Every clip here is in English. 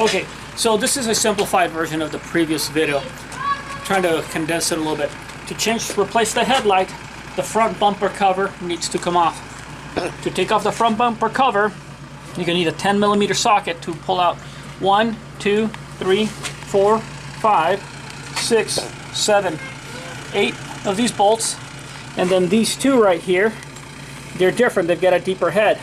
Okay, so this is a simplified version of the previous video. I'm trying to condense it a little bit. To replace the headlight, the front bumper cover needs to come off. To take off the front bumper cover, you're gonna need a 10mm socket to pull out 1, 2, 3, 4, 5, 6, 7, 8 of these bolts. And then these two right here, they're different. They've got a deeper head.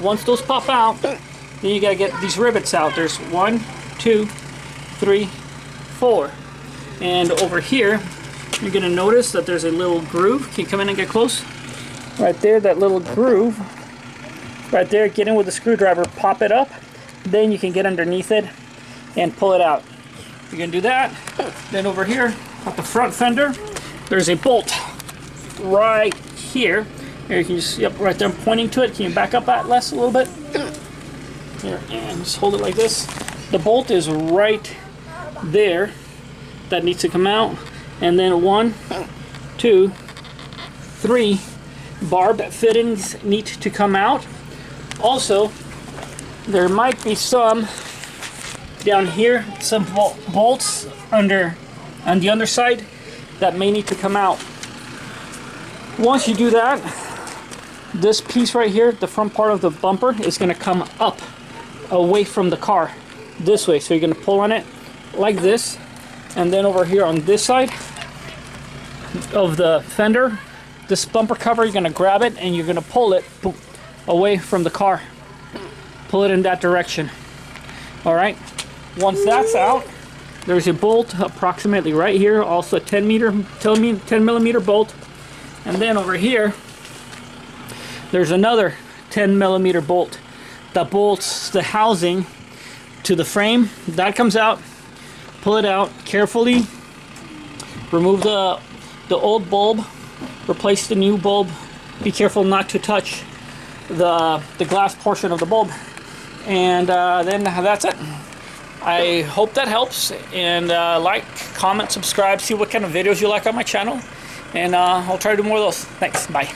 Once those pop out, then you gotta get these rivets out. There's 1, 2, 3, 4. And over here, you're gonna notice that there's a little groove. Can you come in and get close? Right there, that little groove. Right there, get in with the screwdriver, pop it up. Then you can get underneath it and pull it out. You're gonna do that. Then over here, at the front fender, there's a bolt right here. Here, you can just, yep, right there, I'm pointing to it. Can you back up Atlas a little bit? Here, and just hold it like this. The bolt is right there. That needs to come out. And then 1, 2, 3 barb fittings need to come out. Also, there might be some down here, some bolts on the underside that may need to come out. Once you do that, this piece right here, the front part of the bumper, is going to come up away from the car this way. So you're going to pull on it like this, and then over here on this side of the fender, this bumper cover, you're going to grab it and you're going to pull it away from the car. Pull it in that direction. Alright, once that's out, there's a bolt approximately right here, also a 10mm bolt. And then over here, there's another 10mm bolt that bolts the housing to the frame. That comes out. Pull it out carefully. Remove the old bulb. Replace the new bulb. Be careful not to touch the glass portion of the bulb. And then that's it. I hope that helps. And like, comment, subscribe, see what kind of videos you like on my channel. And I'll try to do more of those. Thanks. Bye.